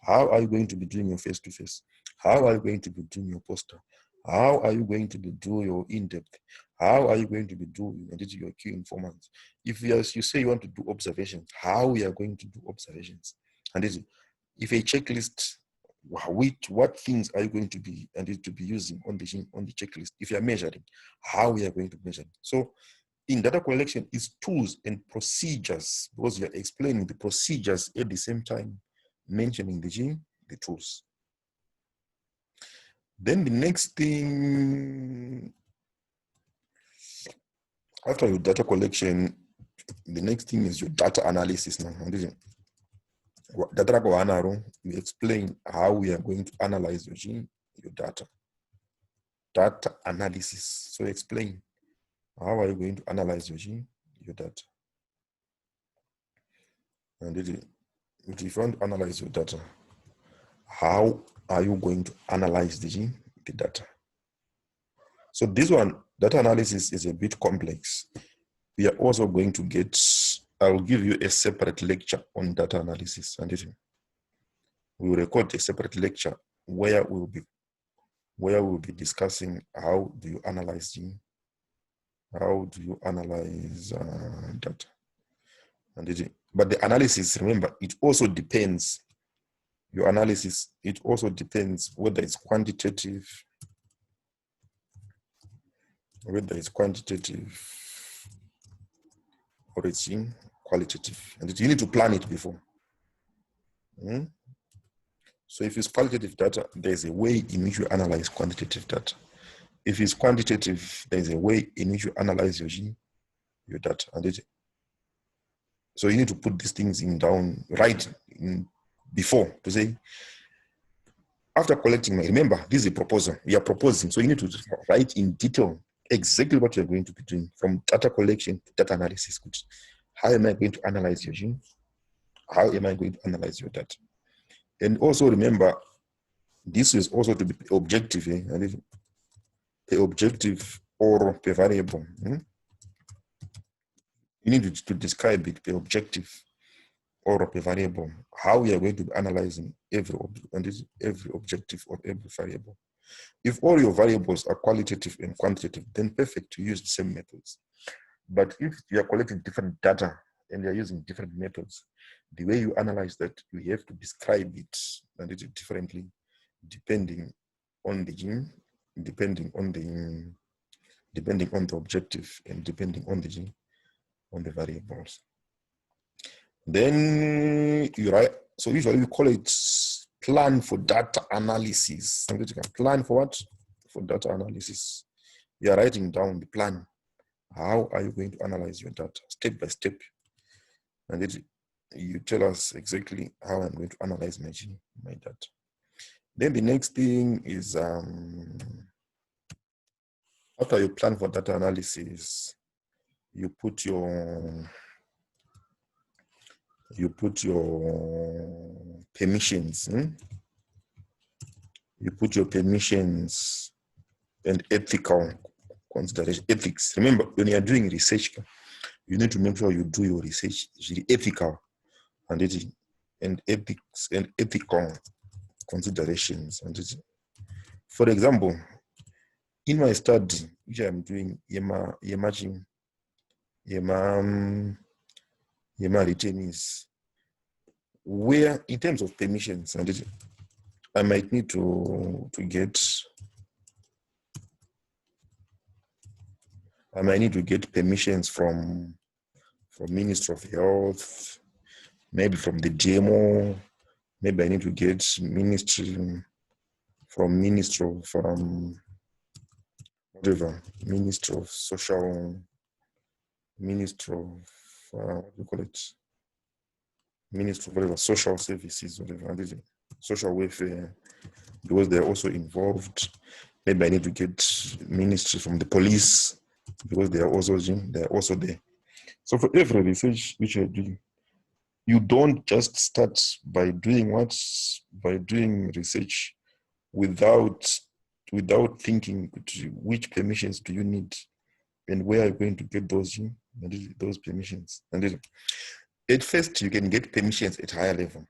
Speaker 1: How are you going to be doing your face-to-face? How are you going to be doing your poster? How are you going to be doing your in-depth? How are you going to be doing your key informants? If you say you want to do observations, how we are going to do observations? And if a checklist, what things are you going to be using on the checklist? If you are measuring, how we are going to measure. So in data collection is tools and procedures, because you're explaining the procedures at the same time, mentioning the tools. Then the next thing, after your data collection, the next thing is your data analysis now. You explain how we are going to analyze your data. Data analysis. So explain, how are you going to analyze your data? And if you want to analyze your data, how are you going to analyze the data? So this one, data analysis, is a bit complex. We are also going to I will give you a separate lecture on data analysis, and we will record a separate lecture where we'll be discussing how do you analyze data. And but the analysis, remember, it also depends. Your analysis, it also depends whether it's quantitative, or it's qualitative. And you need to plan it before. So if it's qualitative data, there's a way in which you analyze quantitative data. If it's quantitative, there's a way in which you analyze your data. And so you need to put these things before to say, after collecting, remember, this is a proposal. We are proposing. So you need to write in detail exactly what you're going to be doing, from data collection to data analysis. How am I going to analyze your How am I going to analyze your data? And also remember, this is also to be objective, the objective or per variable. You need to describe it per objective or per variable, how we are going to be analyzing every objective or every variable. If all your variables are qualitative and quantitative, then perfect to use the same methods. But if you are collecting different data and you're using different methods, the way you analyze that, you have to describe it differently, depending on the objective and depending on the variables. Then you write. So usually we call it plan for data analysis. Plan for what? For data analysis. You are writing down the plan. How are you going to analyze your data, step by step? And you tell us exactly how I'm going to analyze my data. Then the next thing is, after you plan for data analysis, you put your permissions. You put your permissions and ethical consideration, ethics. Remember, when you are doing research, you need to make sure you do your research really ethical and ethics and ethical considerations. For example, in my study, which I'm doing, returnees, where in terms of permissions, I might need to get permissions from Ministry of Health, maybe from the GMO, maybe I need to get Ministry of whatever, Ministry of Social, Ministry of what do you call it? Ministry of whatever, Social Services, whatever, social welfare, because they're also involved. Maybe I need to get ministry from the police because they're also there. So for every research which you're doing, you don't just start by doing research without thinking which permissions do you need and where are you going to get those permissions. And at first you can get permissions at higher level,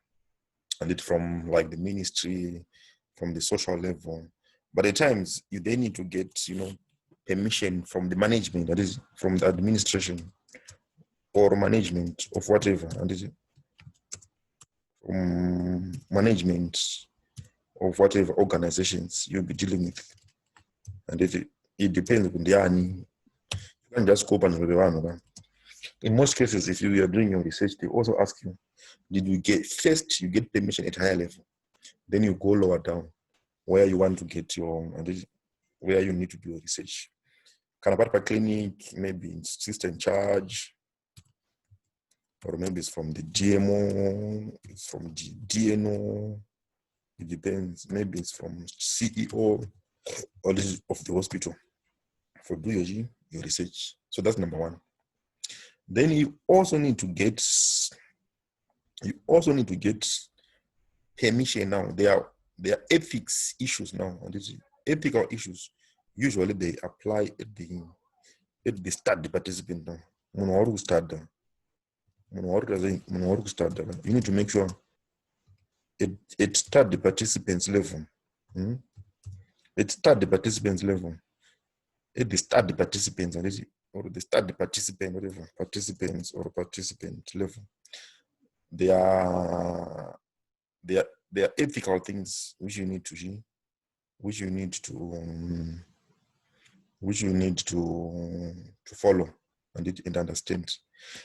Speaker 1: and from like the ministry, from the social level. But at times you then need to get permission from the management, that is from the administration or management of whatever, and management of whatever organizations you'll be dealing with. And it depends on the you can't just go and in most cases, if you are doing your research, they also ask you, did you get first you get permission at higher level, then you go lower down where you want to get where you need to do your research. Kanapatpa clinic, maybe it's sister in charge, or maybe it's from the GMO, it's from the DNO, it depends. Maybe it's from CEO or of the hospital for do your research. So that's number one. Then you also need to get permission now. There are ethics issues now, and these ethical issues usually they apply at the study participant now. You need to make sure it start the participants level. It start the participants level. At the study participants or the study participant, whatever, participants or participant level. There are ethical things which you need to follow and understand.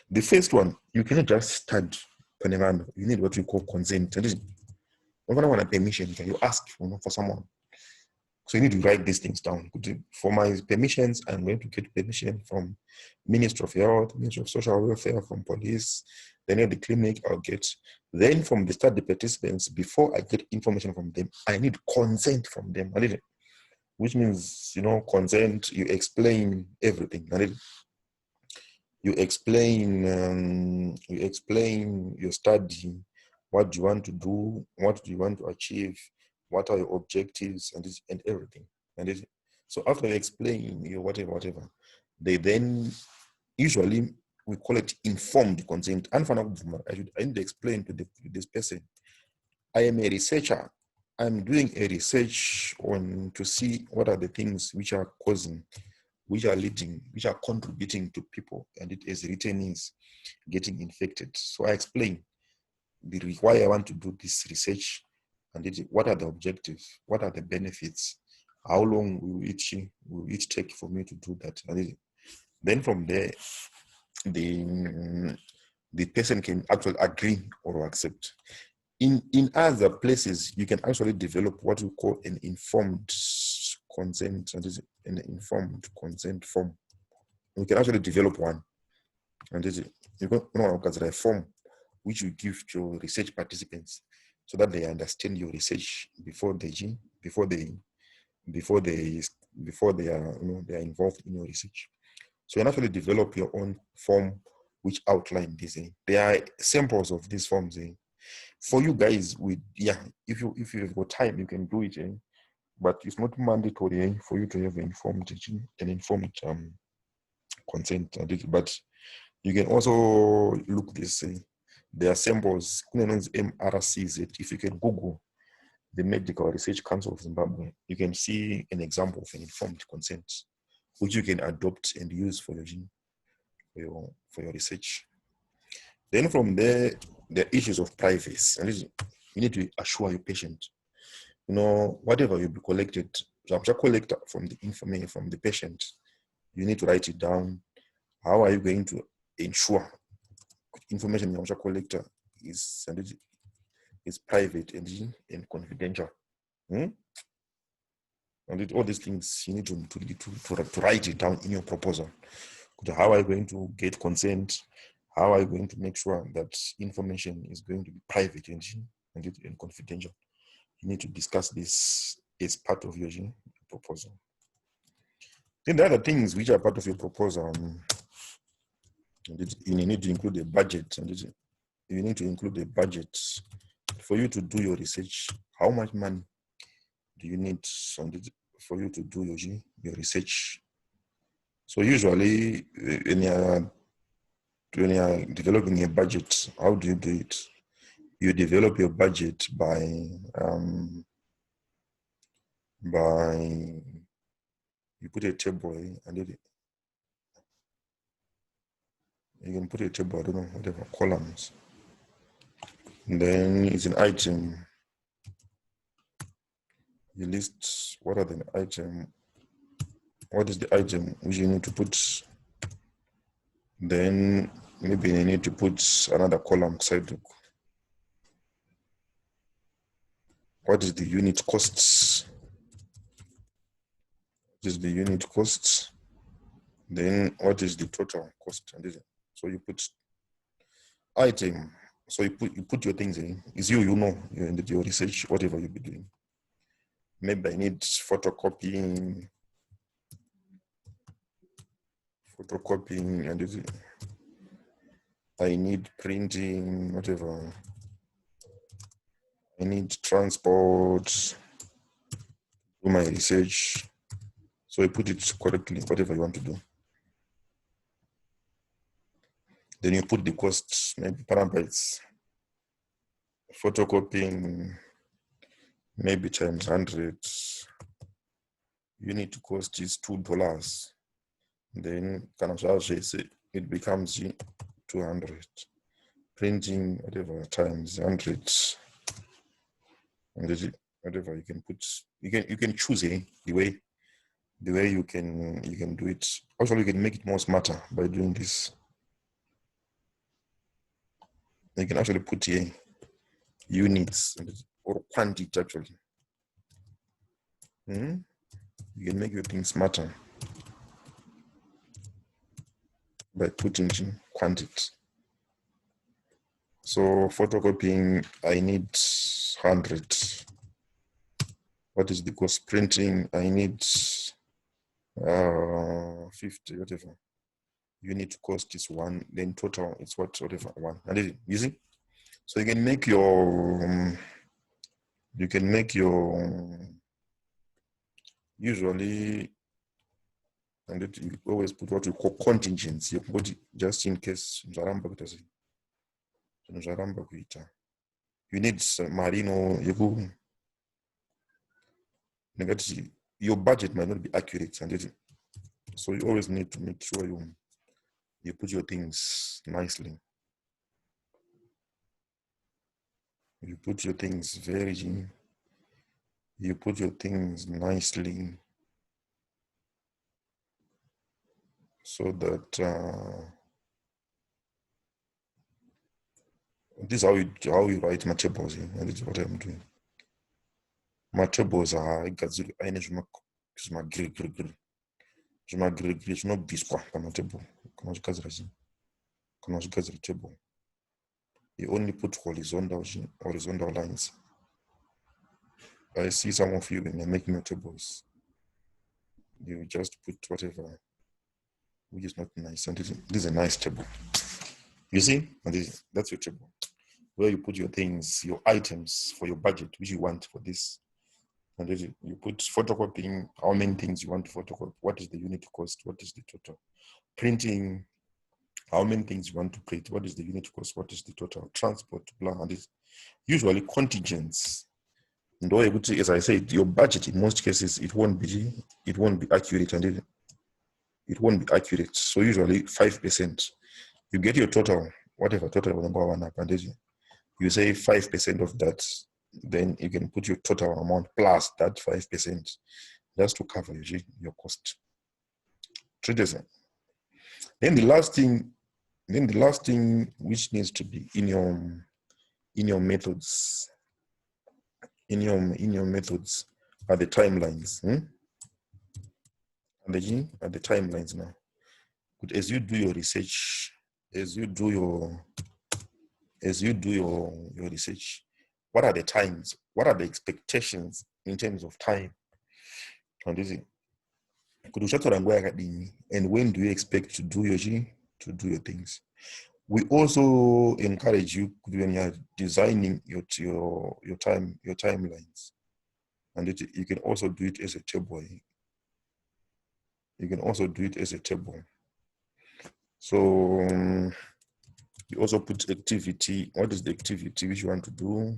Speaker 1: The first one, you cannot just start. You need what we call consent. When you want a permission, you ask for someone. So you need to write these things down. For my permissions, I'm going to get permission from Ministry of Health, Ministry of Social Welfare, from police. Then at the clinic, I'll get. Then from the study participants, before I get information from them, I need consent from them. Which means, consent, you explain everything. You explain your study, what do you want to do, what do you want to achieve, what are your objectives, and everything. So after you explain your whatever, they then usually we call it informed consent. I need to explain to this person, I am a researcher. I'm doing a research to see what are the things which are causing, which are leading, which are contributing to people and it is returnees getting infected. So I explain why I want to do this research and what are the objectives, what are the benefits, how long will it take for me to do that. And then from there, the person can actually agree or accept. In other places, you can actually develop what we call an informed consent, and an informed consent form. You can actually develop one, and you can a form which you give to research participants so that they understand your research before they are they are involved in your research. So you can actually develop your own form which outline this. There are samples of these forms. For you guys, if you've got time, you can do it. but it's not mandatory for you to have an informed consent. But you can also look this. There are samples, MRCZ. If you can Google the Medical Research Council of Zimbabwe, you can see an example of an informed consent, which you can adopt and use for your research. Then from there, the issues of privacy. And you need to assure your patient, whatever you be collected, collect from the information from the patient, you need to write it down. How are you going to ensure information you collector is private and confidential? And all these things you need to write it down in your proposal. How are you going to get consent? How are you going to make sure that information is going to be private and confidential? You need to discuss this as part of your proposal. Then the other things which are part of your proposal, you need to include a budget. You need to include a budget for you to do your research. How much money do you need for you to do your research? So usually when you are developing a budget, how do you do it? You develop your budget by you put a table and you can put a table, I don't know, whatever, columns. And then it's an item. You list what are the item, what is the item which you need to put. Then maybe you need to put another column side. What is the unit costs? What is the unit costs? Then what is the total cost? So you put item. So you put your things in. It's your research, whatever you'll be doing. Maybe I need photocopying, and I need printing, whatever. I need transport, do my research. So I put it correctly, whatever you want to do. Then you put the costs, maybe parameters, photocopying, maybe times 100. Unit cost is $2. Then it becomes 200. Printing, whatever, times 100. And whatever you can put, you can choose the way you can do it. Also, you can make it more smarter by doing this. You can actually put here units or quantity actually. You can make your thing smarter by putting quantity. So photocopying, I need 100. What is the cost? Printing, I need 50, whatever. Unit cost is 1, then total is whatever, 1. And you see? So you can make your usually, and you always put what we call contingency, just in case. You need marino, your budget might not be accurate, so you always need to make sure you put your things nicely. You put your things nicely so that this is how you write my tables. And this is what I'm doing. My tables are zvinobviswa pamatable kana zvigadzira table. You only put horizontal lines. I see some of you when you're making your tables, you just put whatever, which is not nice. And this is a nice table. You see, and that's your table, where you put your things, your items for your budget, which you want for this. And then you put photocopying, how many things you want to photocopy, what is the unit cost, what is the total. Printing, how many things you want to print, what is the unit cost, what is the total. Transport, blah, and it's usually contingents. And as I said, your budget in most cases it won't be accurate, and it won't be accurate. So usually 5%. You get your total, whatever total number one up, and you say 5% of that, then you can put your total amount plus that 5% just to cover your cost. Then the last thing which needs to be in your methods, in your methods are the timelines. Are the timelines now. But as you do your research, as you do your research, what are the times? What are the expectations in terms of time? And when do you expect to do your things? We also encourage you when you're designing your timelines, and you can also do it as a table. You can also do it as a table. So you also put activity. What is the activity which you want to do?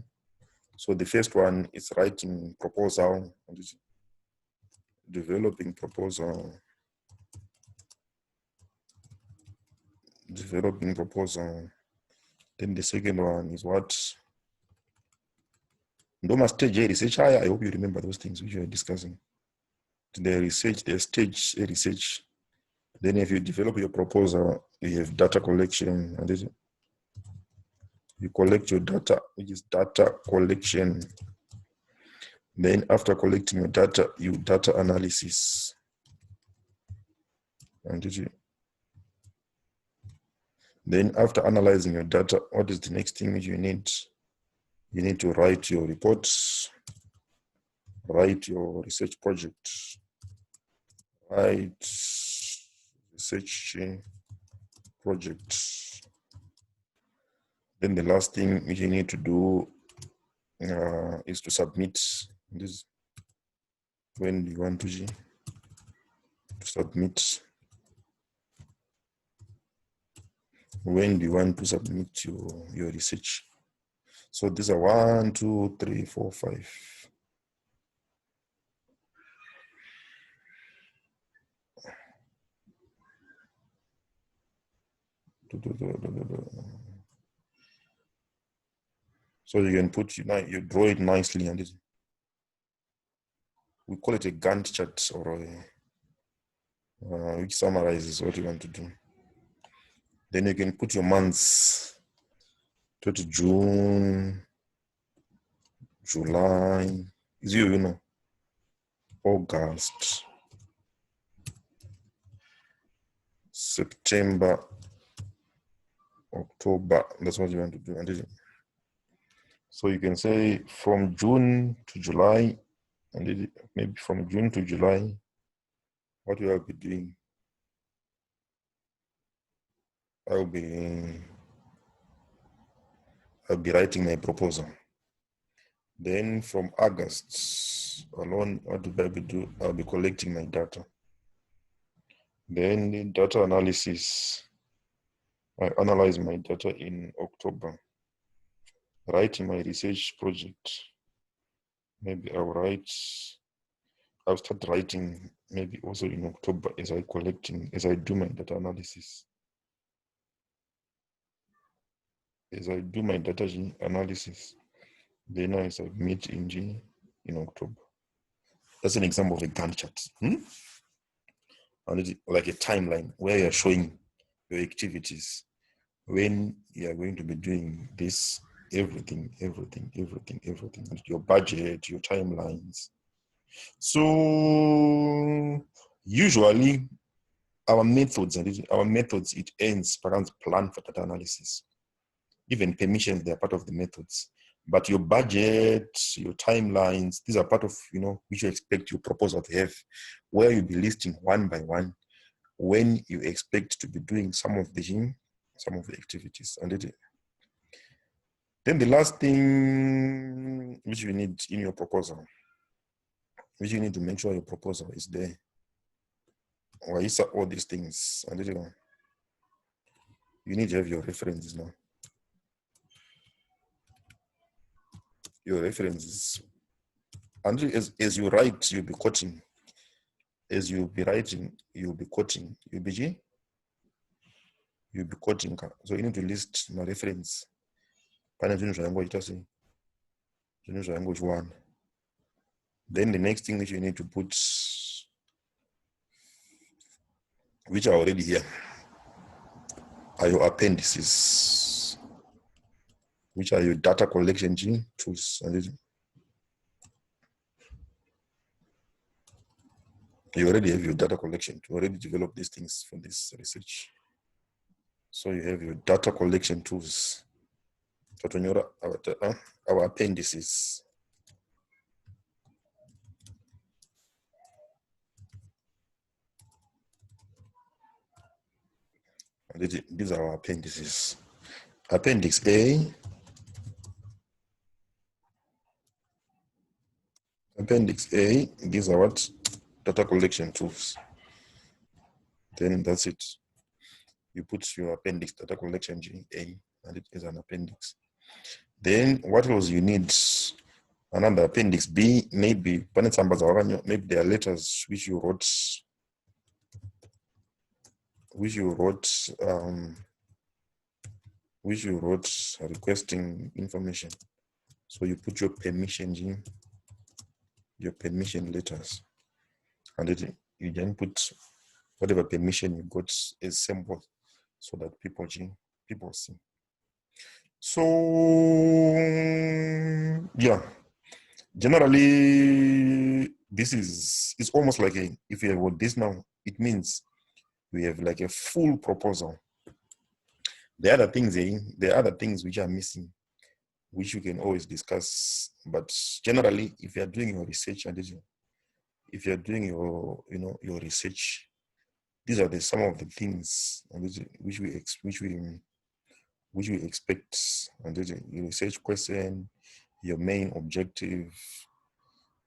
Speaker 1: So the first one is writing proposal, and developing proposal. Then the second one is what? Stage research. I hope you remember those things which we are discussing. The stage research. Then if you develop your proposal, you have data collection, and you collect your data, which is data collection. Then after collecting your data, you data analysis. And then after analyzing your data, what is the next thing you need? You need to write your reports, write your research project, write research project. Then the last thing which you need to do is to submit. This when you want to submit. When do you want to submit your research? So these are 1, 2, 3, 4, 5. So you can put, you draw it nicely, and we call it a Gantt chart, or which summarizes what you want to do. Then you can put your months, June, July, August, September, October. That's what you want to do. So you can say from June to July, and maybe from June to July, what you will be doing. I'll be writing my proposal. Then from August alone, what do I do? I'll be collecting my data. Then the data analysis, I analyze my data in October. Writing my research project, maybe I'll start writing maybe also in October as I do my data analysis. As I do my data analysis, then I submit in October. That's an example of a Gantt chart. And it's like a timeline where you're showing your activities, when you are going to be doing this, everything, your budget, your timelines. So usually our methods, it ends perhaps plan for data analysis. Even permissions, they're part of the methods. But your budget, your timelines, these are part of, which you expect your proposal to have, where you'll be listing one by one when you expect to be doing some of the activities. And then the last thing which you need in your proposal which you need to make sure your proposal is there. Or is all these things, and you need to have your references now. Your references, and as you write, you'll be quoting. As you'll be writing, you'll be quoting. You'll be quoting. So you need to list my reference. Then the next thing that you need to put, which are already here, are your appendices, which are your data collection tools. You already have your data collection. You already developed these things for this research. So you have your data collection tools. Our appendices. These are our appendices. Appendix A. Appendix A, these are what? Data collection tools. Then that's it. You put your appendix, data collection A, and it is an appendix. Then what else you need? Another appendix B, maybe there are letters which you wrote requesting information. So you put your permission letters, and you then put whatever permission you got as sample, so that people see. So yeah, generally this is almost like if you have got this now, it means we have like a full proposal. There are other things which are missing, which you can always discuss. But generally, if you are doing your research and if you are doing your research, these are some of the things which we expect. And your research question, your main objective,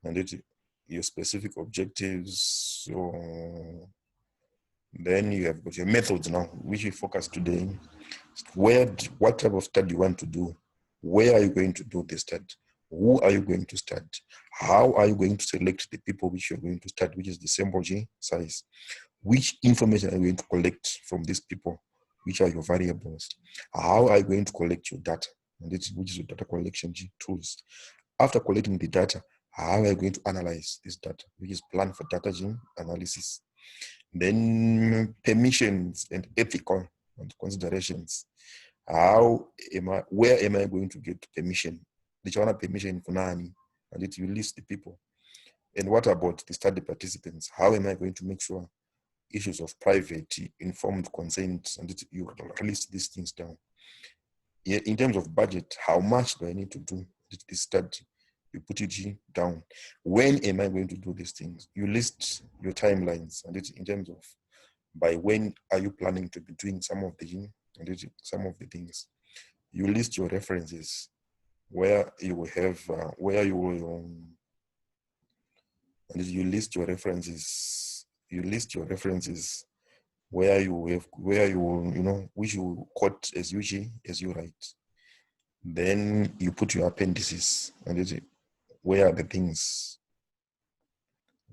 Speaker 1: and your specific objectives. So then you have got your methods now, which we focus today. What type of study you want to do? Where are you going to do the study? Who are you going to study? How are you going to select the people which you're going to study, which is the sample size? Which information are you going to collect from these people? Which are your variables? How are you going to collect your data? And which is your data collection tools. After collecting the data, how are you going to analyze this data, which is plan for data analysis? Then permissions and ethical considerations. Where am I going to get permission? Which one permission for Nani? And you list the people. And what about the study participants? How am I going to make sure issues of private, informed consent, and you list these things down? In terms of budget, how much do I need to do this study? You put it down. When am I going to do these things? You list your timelines, and in terms of by when are you planning to be doing some of the things. You list your references, where you will have and you list your references. You list your references where you will which you quote as you write. Then you put your appendices, and where are the things,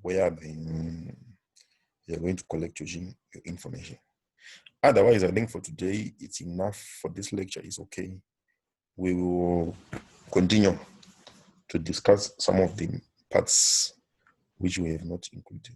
Speaker 1: where you're going to collect your information. Otherwise, I think for today, it's enough for this lecture. It's okay. We will continue to discuss some of the parts which we have not included.